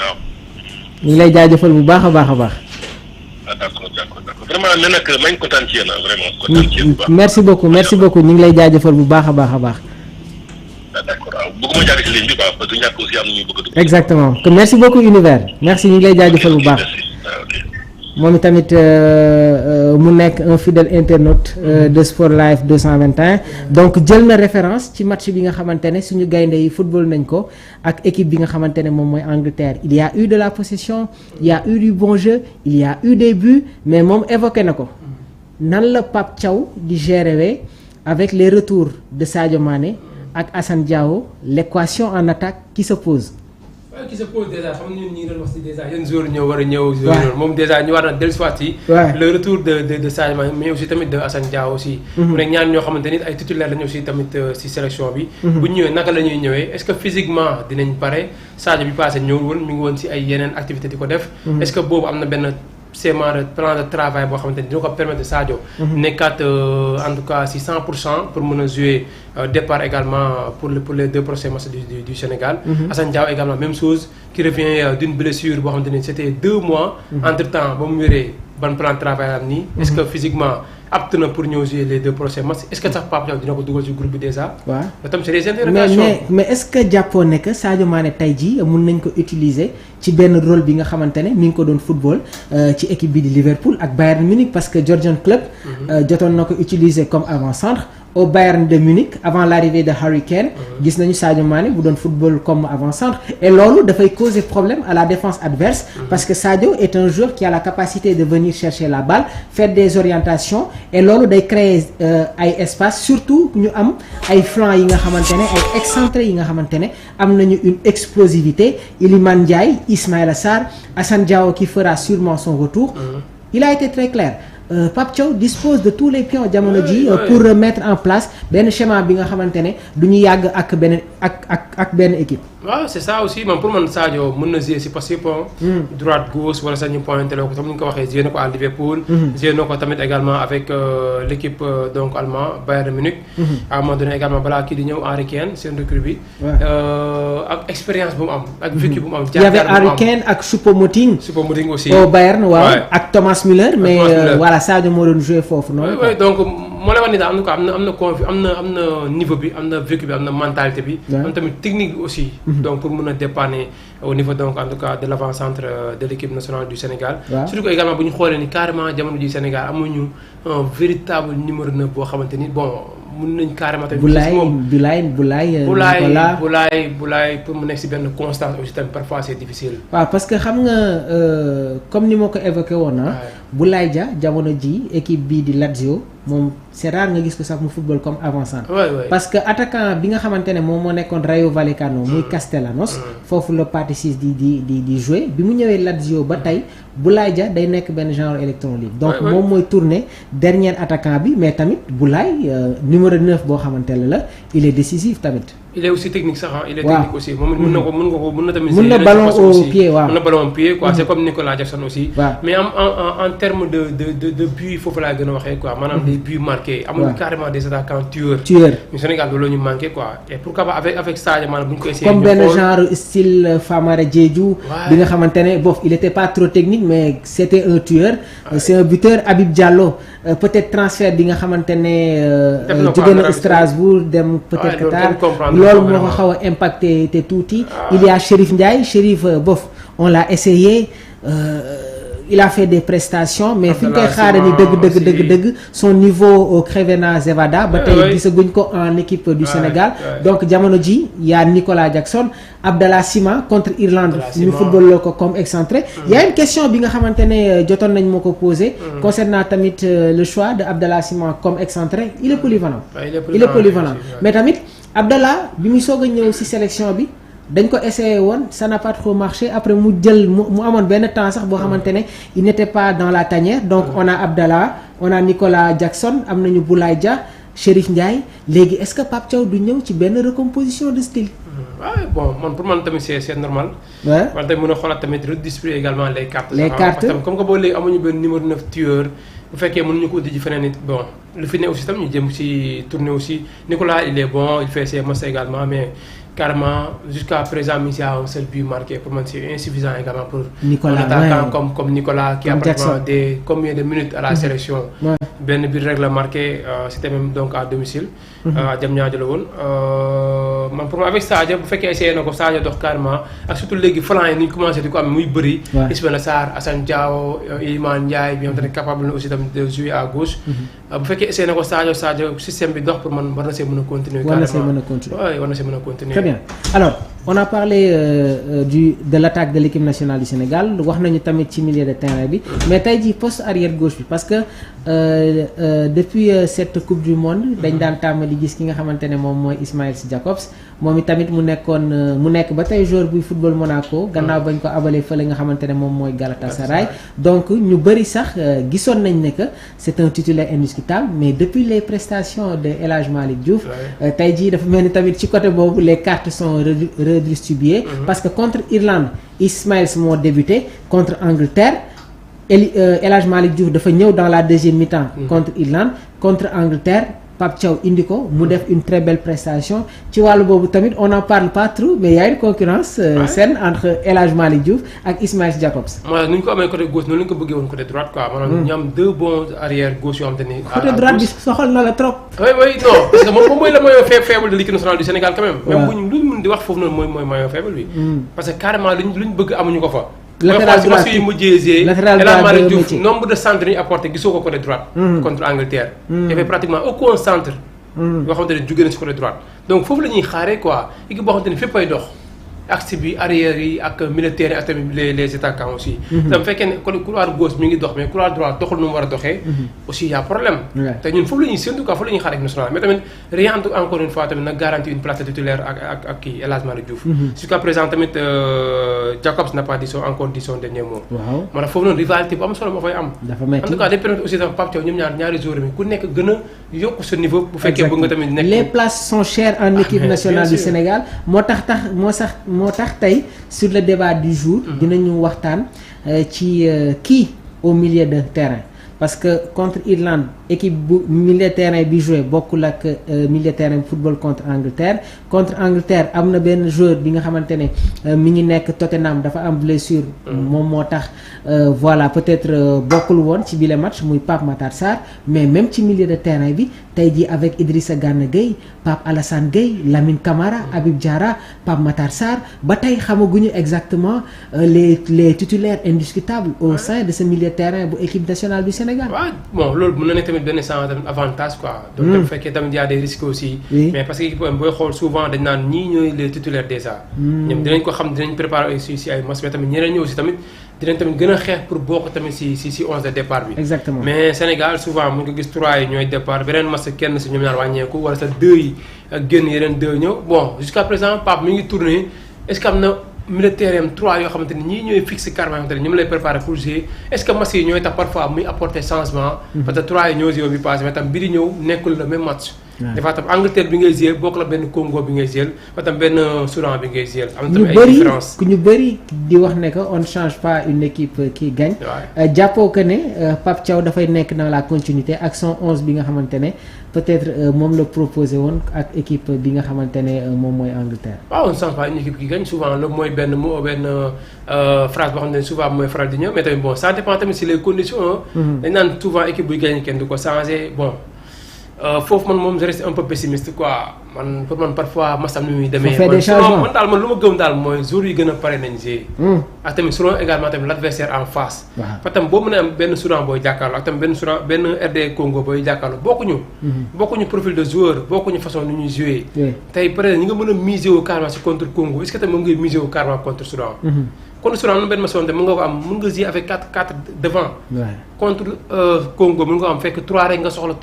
waaw. ñu ngi lay jaajëfal bu baax a baax a baax. d'accord vraiment nee nag maa ngi kontaan ci yéen vraiment kontaan ci yéen bu baax. merci beaucoup ñu ngi lay jaajëfal bu baax a baax a baax. d'accord waaw bëgguma jàll ci ligne bi quoi parce que ñàkk aussi am na ñuy bëgg a dugg. exactement que merci beaucoup Univers merci ñu ngi lay jaajëfal bu baax. moom tamit mu nekk un fidèle internaute de Sport Life 221 donc jël na référence ci match bi nga xamante ne suñu gaynde yi football nañ ko ak équipe bi nga xamante ne moom mooy Angleterre il y a eu de la possession il y a eu du bon jeu il y a eu des buts mais moom évoqué na ko nan la Pape Thiaw di gérer avec les retours de Sadio Mané ak Assane Diao l'équation en attaque qui se pose. waaw qui se pose déjà xam nga ñun ñi doon wax si déjà yan joueurs ñoo war a ñëw. waaw moom déjà ñu war na dellusiwaat si. le retour de Sadio Mané mais aussi tamit de Assane Diao aussi. mu nekk ñaan ñoo xamante ni ay titulaires lañu aussi tamit si sélection bi. bu ñu ñëwee naka la ñuy ñëwee est-ce que physiquement dinañ pare Sadio bi passé ñëwul woon mi ngi woon si ay yeneen activités di ko def. est-ce que boobu am na benn schéma de plan de travail boo xamante ni dina ko permettre Sadio. nekkaat en tout cas si 100% pour mën a jouer départ également pour les 2 prochains matchs du Sénégal. Assane Diao également même chose qui revient d'une blessure boo xamante ni c'était 2 mois. entre temps ba mu wéree ban plan de travail am nii. est-ce que physiquement apte na pour ñëw jouer les 2 prochains matchs est-ce que sax Pape Thiaw dina ko dugal ci groupe bi déjà. waaw tam c'est des interrogations. mais est-ce que jàppoon ne que Sadio Mané tey jii mun nañ ko utiliser ci benn rôle bi nga xamante ne mi ngi ko doon football ci équipe bi di Liverpool ak Bayern Munich parce que Jürgen Klopp jotoon na ko utiliser comme avant-centre au Bayern de Munich avant l'arrivée de Harry Kane gis nañu Sadio Mané bu doon football comme avant-centre et loolu dafay causer problème à la défense adverse parce que Sadio est un joueur qui a la capacité de venir chercher la balle faire des orientations et loolu day créer ay espace surtout ñu am ay flancs yi nga xamante ne ay excentrés yi nga xamante ne am nañu une explosivité Iliman Ndiaye Ismaïla Sarr Assane Diao qui fera sûrement son retour il a été très clair Pape Thiaw dispose de tous les pions jamono ji pour mettre en place benn schéma bi nga xamante ne du ñu yàgg ak benn ak benn équipe. waaw c'est ça aussi man pour man Sadio mën na jouer si parce que droite gauche wala sax ñu pointé ko comme ni nga ko waxee joué na ko à Liverpool. joué na ko tamit également avec l'équipe donc allemand Bayern Munich. à un moment donné également balaa kii di ñëw Harry Kane seen recrue bi. ak expérience bu mu am. ak vécu bu mu am. il y avait Harry Kane ak Choupo-Moting. Choupo-Moting aussi. au Bayern waaw ak Thomas Müller mais voilà Sadio moo doon joué foofu noonu. oui donc moo lay wax ni daal am na niveau bi am na vécu bi am na mentalité bi. am tamit technique bi aussi. donc pour mën a dépanner au niveau donc en tout cas de l'avant-centre de l'équipe nationale du Sénégal. surtout que également bu ñu xoolee ni carrément jamono ji Sénégal amuñu un véritable numéro 9 boo xamante ni bon mun nañ carrément tamit. Boulaye pour mu nekk ci benn constance aussi tamit parfois c'est difficile. waaw parce que xam nga comme ni ma ko évoqué woon na Boulaye Dia jamono ji équipe bii di Lazio moom c'est rare nga gis ko sax mu football comme avant-centre. parce que attaquant bi nga xamante ne moom moo nekkoon Rayo Vallecano muy Castellanos. foofu la partie 6 di jouer bi mu ñëwee Lazio ba tey Boulaye Dia day nekk benn genre électron libre. donc moom mooy tourner dernier attaquant bi mais tamit Boulaye numéro 9 boo xamante ne la il est décisif tamit. il est aussi technique sax il est technique aussi moom mën na tamit. mën na ballon au pied waaw mën na ballon au pied quoi c'est comme Nicolas Jackson aussi. mais en termes de but foofu laa gën a waxee quoi maanaam des buts marqués. amuñu carrément des attaquants tueurs. ñu Sénégal loolu la ñu manqué quoi et pourquoi pas avec Sadio maanaam bu ñu ko essayé. comme benn genre style Famara Diédhiou. bi nga xamante ne bof il était pas trop technique mais c'était un tueur. c'est un buteur Habib Diallo peut-être transfert bi nga xamante ne. jóge na Strasbourg dem peut-être Qatar. loolu moo ko xaw a impacté te tuuti. il y a Chérif Ndiaye Chérif bof on l'a essayé il a fait des prestations mais fi ñu koy xaare ni dëgg son niveau au Crevena Zevada ba tey gisaguñ ko en équipe du Sénégal donc jamono ji il y a Nicolas Jackson Abdallah Sima contre Irlande ñu football loo ko comme excentré il y a une question bi nga xamante ne jotoon nañ moo ko posé concernant tamit le choix de Abdallah Sima comme excentré il est polyvalent mais tamit Abdallah bi muy soog a ñëw ci sélection bi dañ ko essayé woon ça n'a pas trop marché après mu amoon benn temps sax boo xamante ne il n'était pas dans la tanière donc on a Abdallah on a Nicolas Jackson am nañu Boulaye Dia Chérif Ndiaye léegi est-ce que Pape Thiaw du ñëw ci benn recomposition de style. waaw bon man pour man tamit c'est normal. waaw man tamit mën a xoolaat tamit redistribuer également les cartes. parce que comme que boo léegi amuñu benn numéro 9 tueur bu fekkee mënuñu ko uti ci feneen nit bon lu fi ne aussi tam ñu jëm ci tournée aussi Nicolas il est bon il fait ses matchs également mais carrément jusqu'à présent il y a un seul but marqué pour moi c'est insuffisant également pour Nicolas, un attaquant comme Nicolas qui a pratiquement des combien de minutes à la sélection. benn but rek la marqué c'était même donc à domicile. à Diamniadio la woon man pour moi avec Sadio bu fekkee essayé na ko Sadio dox carrément ak surtout léegi flanc yi ni ñu commencé di ko am muy bëri. Ismaïla Sarr Assane Diao Iliman Ndiaye bi nga xam ne capable na aussi tamit de jouer à gauche. bu fekkee essayé na ko Sadio système bi dox pour man war na see mën a continuer. war na see mën a continuer waaw war na see mën a continuer. Très bien alors on a parlé de l'attaque de l'équipe nationale du Sénégal wax nañu tamit ci milieu de terrain bi mais tey jii poste arrière gauche bi parce que depuis cette coupe du monde dañ daan tàmmali gis ki nga xamante ne moom mooy Ismaïla Jakobs moom itamit mu nekk ba tey joueur buy football Monaco gannaaw bañ ko abalee fële nga xamante ne moom mooy Galatasaray donc ñu bëri sax gisoon nañ ne que c'est un titulaire indiscutable mais depuis les prestations de El Hadj Malick Diouf tey jii dafa mel ni tamit ci côté boobu les cartes sont redistribuées parce que contre Irlande Ismaïla moo débuté contre Angleterre El Hadj Malick Diouf dafa ñëw dans la deuxième mi-temps contre Irlande contre Angleterre Pape Thiaw indi ko mu def une très belle prestation ci wàllu boobu tamit on n'en parle pas trop mais y a une concurrence saine entre El Hadj Malick Diouf ak Ismaïla Jakobs. voilà nu ñu ko amee côté gauche noonu la ñu ko bëggee woon côté droite quoi. maanaam ñu am deux bons arrière gauche yoo xam te ni. côté droite bi soxal na la trop. oui non parce que moom mooy la maillon faible de l'équipe nationale du Sénégal quand même. même bu ñu lu ñu mën di wax foofu noonu mooy maillon faible bi. parce que carrément luñ bëgg amuñu ko fa. latéral droit yi mujjee latéral droit de Diouf nombre de centres yi apporté gisoo ko côté droite. contre Angleterre. il y avait pratiquement aucun centre. yoo xamante ne jóge na si côté droite donc foofu la ñuy xaaree quoi équipe boo xamante ne fépp ay dox axe bi arrière yi ak militaires yi ak tamit les attaquants aussi. te bu fekkee ne couloir gauche mi ngi dox mais couloir droit doxul nu mu war a doxee. aussi y a problème. te ñun foofu la ñuy séntu quoi foofu la ñuy xaar équipe nationale mais tamit rien encore une fois tamit nag garantie une place de titulaire ak kii El Hadj Malick Diouf. jusqu'à présent tamit Jakobs n'a pas encore dit son dernier mot. waaw moo tax foofu noonu rivalité bu am solo moo fay am. dafa métti en tout cas day permettre aussi tamit Pape Thiaw ñoom ñaari joueurs mi ku nekk gën a yokk sa niveau. bu fekkee bëgg nga tamit nekk les places sont chères en équipe nationale du Sénégal moo tax tey sur le débat du jour dinañu waxtaan ci kii au milieu de terrain parce que contre Irlande équipe bu milieu de terrain bi joué bokkul ak milieu de terrain football contre Angleterre am na benn joueur bi nga xamante ne mi ngi nekk Tottenham dafa am blessure moom moo tax voilà peut-être bokkul woon ci bile match muy Pape Matar Sarr mais même ci milieu de terrain bi tey jii avec Idrissa Gana Gueye Pape Alassane Gueye Lamine Camara Habib Diarra Pape Matar Sarr ba tey xamaguñu exactement les titulaires indiscutables au sein de ce milieu de terrain bu équipe nationale du Sénégal. waaw bon loolu mën na nekk tamit benn avantage quoi. donc bu fekkee tamit y a des risques aussi. mais parce que équipe booy xool souvent dañ naan ñii ñooy les titulaires déjà. ñoom dinañ ko xam dinañ préparer aussi si ay match mais tamit ñeneen ñi aussi tamit dinañ tamit gën a xeex pour bokk tamit si 11 de départ bi. exactement mais Sénégal souvent mu ngi ko gis 3 yi ñooy départ beneen match kenn si ñoom ñaar wàññeeku wala sa 2 yi ak génn yeneen 2 ñëw bon jusqu'à présent Pape mi ngi tourné est-ce que am na militaire am 3 yoo xamante ni ñii ñooy fixé carrément xamante ni ñu lay préparer pour jouer est-ce que match yi ñooy tax parfois muy apporter changement. parce que 3 yi ñoo joué bi passé mais tam bi di ñëw nekkul le même match. dafa tam Angleterre bi ngay joué bokk la benn Congo bi ngay joué ba tam benn Soudan bi ngay joué. am na tamit ay différence ñu bëri di wax ne que on ne change pas une équipe qui gagne. jàppoo que ne Pape Thiaw dafay nekk dans la continuité ak son 11 bi nga xamante ne peut-être moom la proposé woon ak équipe bi nga xamante ne moom mooy Angleterre. waaw on ne change pas une équipe qui gagne souvent loolu mooy benn phrase boo xam ne souvent mooy faral di ñëw mais tamit bon ça dépend tamit si les conditions. dañ naan souvent équipe buy gagne kenn du ko changer bon. foofu man moom je reste un peu pessimiste quoi man pour man parfois masam ni muy demee. man daal man lu ma gëm daal mooy jour yi gën a pare nañ g ak tamit selon également tamit l'adversaire en face. parce que boo mën a am benn Soudan booy jàkkaarloo ak tamit benn RD Congo booy jàkkaarloo bokkuñu profil de joueur bokkuñu façon ni ñuy jouer. tey peut-être ñi nga mën a miser wu carrément si contre Congo est-ce que tamit moom ngay miser wu carrément contre Soudan. contre Soudan am na benn maçon mën nga ko am mën nga jouer avec 4 devant. contre Congo mën nga ko am fekk 3 rek nga soxla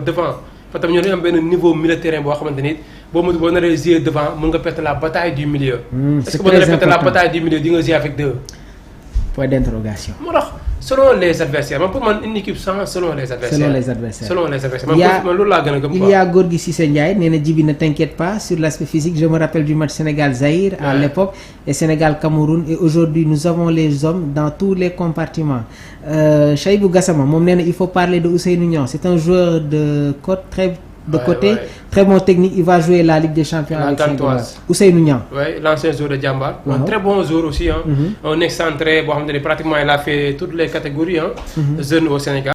devant. fa tam ñoo dañu am benn niveau militaire boo xamante ni boo naree jouer devant mën nga perdre la bataille du milieu. est-ce que boo naree perdre la bataille du milieu di nga jouer avec 2. point d'interrogation. moo tax selon les adversaires man pour man une équipe sans selon les adversaires. man loolu laa gën a gëm quoi. il y a Gorgui Cissé Ndiaye nee na Djibi ne t'inquiète pas sur l'aspect physique je me rappelle du match Sénégal-Zaïre à l'époque et Sénégal-Cameroun et aujourd'hui nous avons les hommes dans tous les compartiments. Chaïbou Gassama moom nee na il faut parler de Ousseynou Niang c'est un joueur de côte de côté. Très bon technique, il va jouer la Ligue des Champions avec Ousseynou Niang. Oui, l'ancien joueur de Diambar. Un très bon joueur aussi. Un excentré, pratiquement il a fait toutes les catégories jeunes au Sénégal.